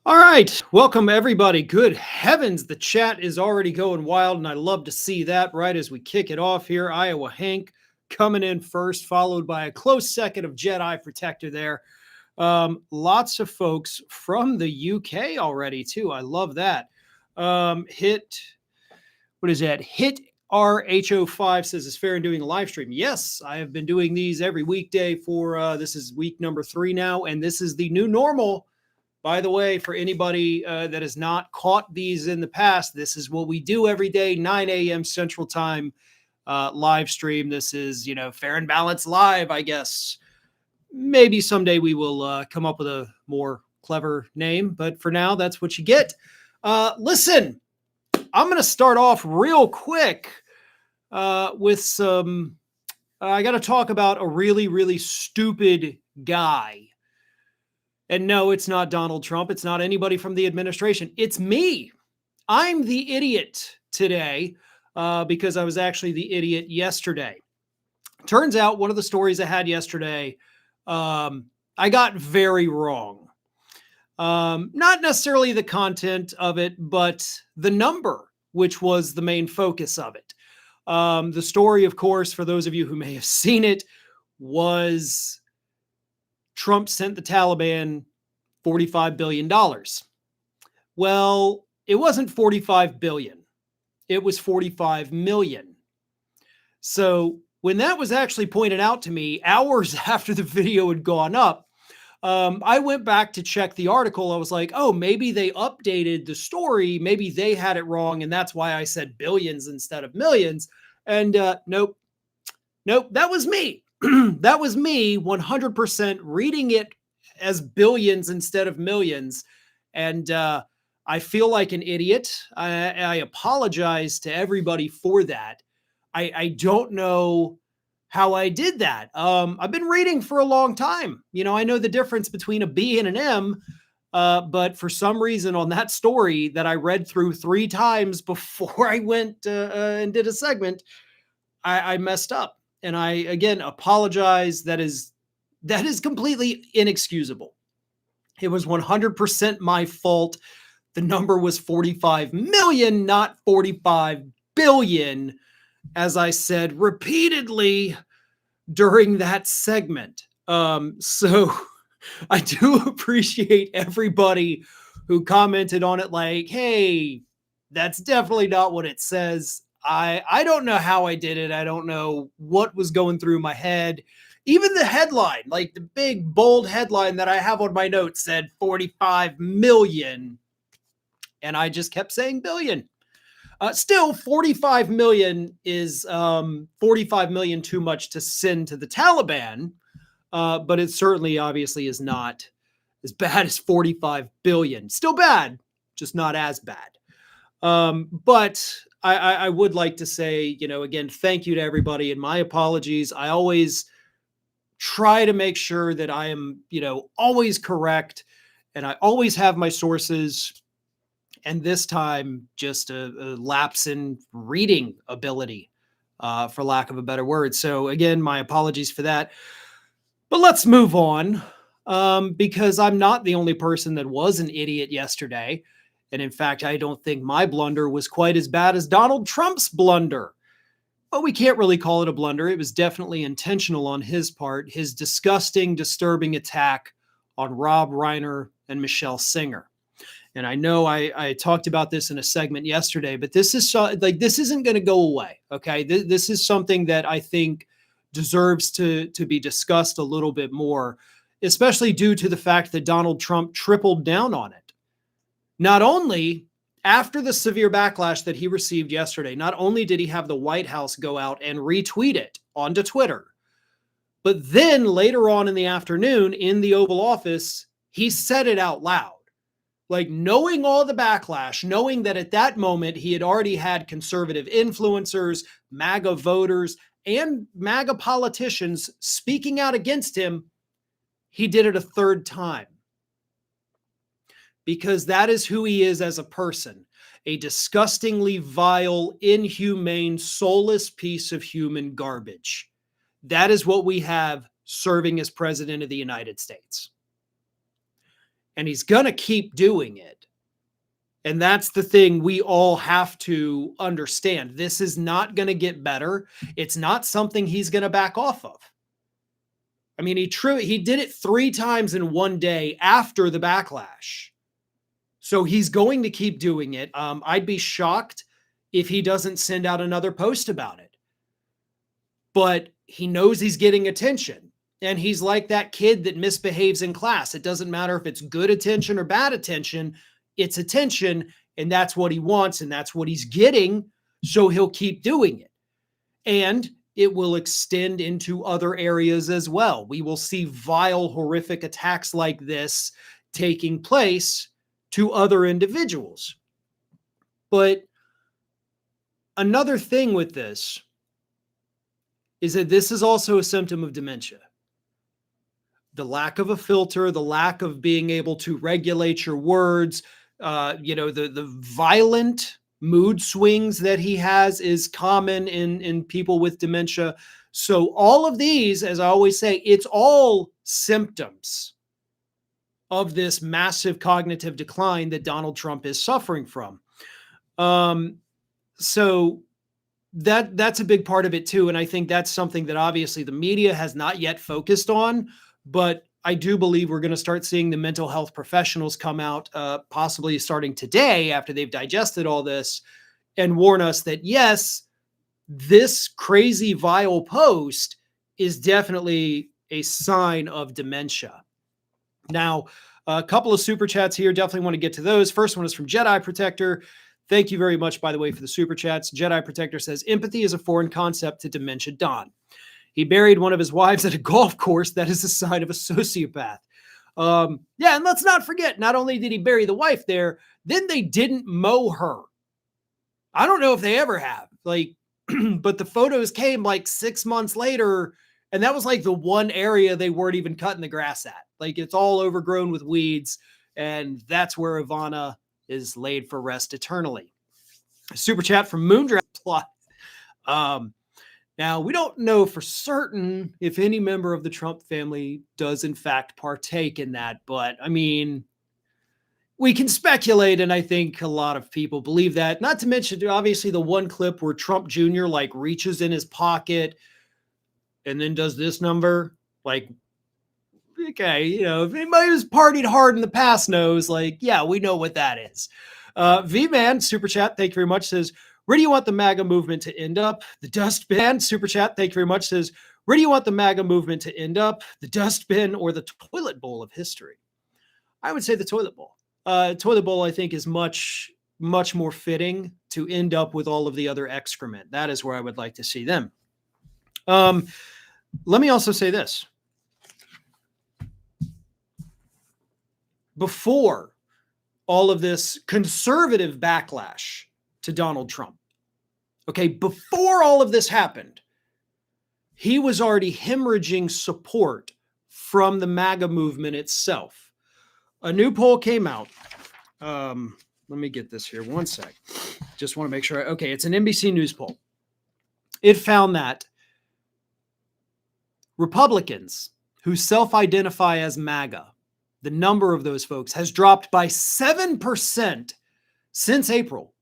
All right, welcome everybody. Good heavens, the chat is already going wild, and I love to see that right as we kick it off here. Iowa Hank coming in first, followed by a close second of Jedi Protector there. Lots of folks from the UK already, too. I love that. What is that? Hit RH05 says, is Farron doing a live stream? Yes, I have been doing these every weekday for, this is week number 3 now, and this is the new normal. By the way, for anybody that has not caught these in the past, this is what we do every day, 9 a.m. Central Time live stream. This is, Fair and Balanced Live, I guess. Maybe someday we will come up with a more clever name, but for now, that's what you get. Listen, I'm going to start off real quick with some, I got to talk about a really, really stupid guy. And no, it's not Donald Trump. It's not anybody from the administration. It's me. I'm the idiot today because I was actually the idiot yesterday. Turns out one of the stories I had yesterday, I got very wrong. Not necessarily the content of it, but the number, which was the main focus of it. The story, of course, for those of you who may have seen it, was Trump sent the Taliban $45 billion. Well, it wasn't 45 billion. It was 45 million. So when that was actually pointed out to me hours after the video had gone up, I went back to check the article. I was like, oh, maybe they updated the story. Maybe they had it wrong. And that's why I said billions instead of millions. And nope, that was me. That was me 100% reading it as billions instead of millions. And I feel like an idiot. I apologize to everybody for that. I don't know how I did that. I've been reading for a long time. I know the difference between a B and an M, but for some reason on that story that I read through 3 times before I went and did a segment, I messed up. And I, again, apologize. That is completely inexcusable. It was 100% my fault. The number was 45 million, not 45 billion, as I said repeatedly during that segment. So I do appreciate everybody who commented on it like, hey, that's definitely not what it says. I don't know how I did it. I don't know what was going through my head. Even the headline, like the big bold headline that I have on my notes said 45 million. And I just kept saying billion. Still, 45 million is 45 million too much to send to the Taliban. But it certainly obviously is not as bad as 45 billion. Still bad, just not as bad. But I would like to say, again, thank you to everybody and my apologies. I always try to make sure that I am, always correct and I always have my sources. And this time, just a lapse in reading ability, for lack of a better word. So again, my apologies for that. But let's move on because I'm not the only person that was an idiot yesterday. And in fact, I don't think my blunder was quite as bad as Donald Trump's blunder. But we can't really call it a blunder. It was definitely intentional on his part, his disgusting, disturbing attack on Rob Reiner and Michelle Singer. And I know I talked about this in a segment yesterday, but this is this isn't going to go away. Okay. This is something that I think deserves to be discussed a little bit more, especially due to the fact that Donald Trump tripled down on it. Not only after the severe backlash that he received yesterday, not only did he have the White House go out and retweet it onto Twitter, but then later on in the afternoon in the Oval Office, he said it out loud. Like, knowing all the backlash, knowing that at that moment he had already had conservative influencers, MAGA voters, and MAGA politicians speaking out against him, he did it a third time. Because that is who he is as a person. A disgustingly vile, inhumane, soulless piece of human garbage. That is what we have serving as president of the United States. and he's going to keep doing it. And that's the thing we all have to understand. This is not going to get better. It's not something he's going to back off of. I mean, he did it 3 times in one day after the backlash. So he's going to keep doing it. I'd be shocked if he doesn't send out another post about it. But he knows he's getting attention. And he's like that kid that misbehaves in class. It doesn't matter if it's good attention or bad attention. It's attention, and that's what he wants, and that's what he's getting. So he'll keep doing it. And it will extend into other areas as well. We will see vile, horrific attacks like this taking place to other individuals. But another thing with this is that this is also a symptom of dementia. The lack of a filter, the lack of being able to regulate your words, the violent mood swings that he has is common in people with dementia. So all of these, as I always say, it's all symptoms of this massive cognitive decline that Donald Trump is suffering from. So that's a big part of it too. And I think that's something that obviously the media has not yet focused on, but I do believe we're going to start seeing the mental health professionals come out, possibly starting today after they've digested all this, and warn us that, yes, this crazy vile post is definitely a sign of dementia. Now, a couple of super chats here. Definitely want to get to those. First one is from Jedi Protector. Thank you very much, by the way, for the super chats. Jedi Protector says, empathy is a foreign concept to Dementia Don. He buried one of his wives at a golf course. That is a sign of a sociopath. And let's not forget, not only did he bury the wife there, then they didn't mow her. I don't know if they ever have. But the photos came 6 months later, and that was the one area they weren't even cutting the grass at. It's all overgrown with weeds, and that's where Ivana is laid for rest eternally. Super chat from Moondraft Plot. Now, we don't know for certain if any member of the Trump family does in fact partake in that, but I mean, we can speculate, and I think a lot of people believe that. Not to mention, obviously, the one clip where Trump Jr. reaches in his pocket and then does this number. Okay, if anybody who's partied hard in the past knows, yeah, we know what that is. V-Man, super chat, thank you very much, says, where do you want the MAGA movement to end up? The dustbin. Super chat, thank you very much, says, where do you want the MAGA movement to end up? The dustbin or the toilet bowl of history? I would say the toilet bowl. Toilet bowl, I think, is much, much more fitting to end up with all of the other excrement. That is where I would like to see them. Let me also say this. Before all of this conservative backlash to Donald Trump, before all of this happened, he was already hemorrhaging support from the MAGA movement itself. A new poll came out. Let me get this here. One sec. Just want to make sure. Okay, it's an NBC News poll. It found that Republicans who self-identify as MAGA, the number of those folks has dropped by 7% since April.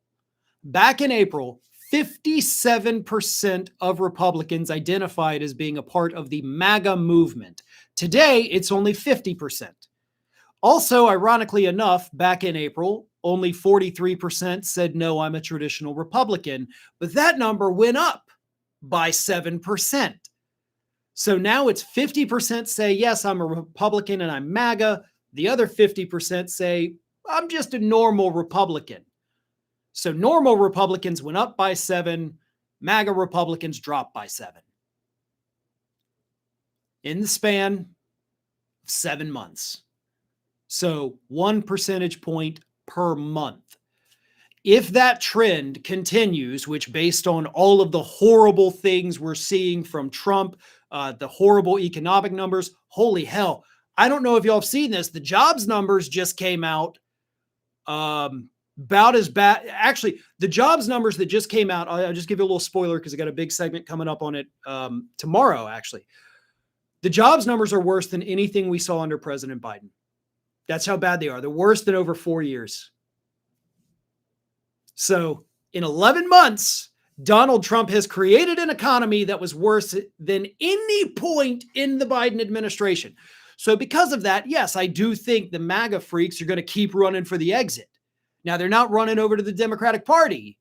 Back in April, 57% of Republicans identified as being a part of the MAGA movement. Today, it's only 50%. Also, ironically enough, back in April, only 43% said, no, I'm a traditional Republican. But that number went up by 7%. So now it's 50% say, yes, I'm a Republican and I'm MAGA. The other 50% say, I'm just a normal Republican. So normal Republicans went up by 7. MAGA Republicans dropped by 7. In the span of 7 months. So 1 percentage point per month. If that trend continues, which based on all of the horrible things we're seeing from Trump, the horrible economic numbers, holy hell. I don't know if y'all have seen this. The jobs numbers just came out about as bad. Actually, the jobs numbers that just came out, I'll just give you a little spoiler because I got a big segment coming up on it tomorrow, actually. The jobs numbers are worse than anything we saw under President Biden. That's how bad they are. They're worse than over 4 years. So in 11 months, Donald Trump has created an economy that was worse than any point in the Biden administration. So because of that, yes, I do think the MAGA freaks are going to keep running for the exit. Now, they're not running over to the Democratic Party,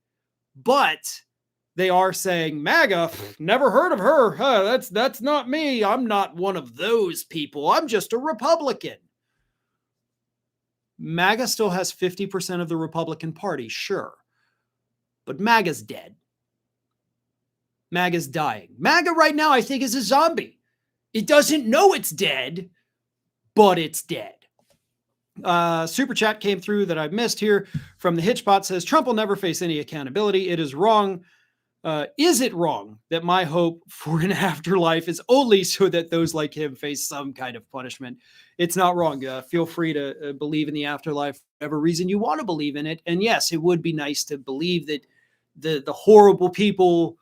but they are saying, MAGA, never heard of her. Huh, that's not me. I'm not one of those people. I'm just a Republican. MAGA still has 50% of the Republican Party, sure. But MAGA's dead. MAGA's dying. MAGA right now, I think, is a zombie. It doesn't know it's dead, but it's dead. Super chat came through that I missed here from the Hitchbot, says Trump will never face any accountability. It is wrong. Is it wrong that my hope for an afterlife is only so that those like him face some kind of punishment? It's not wrong. Feel free to believe in the afterlife for whatever reason you want to believe in it. And yes, it would be nice to believe that the horrible people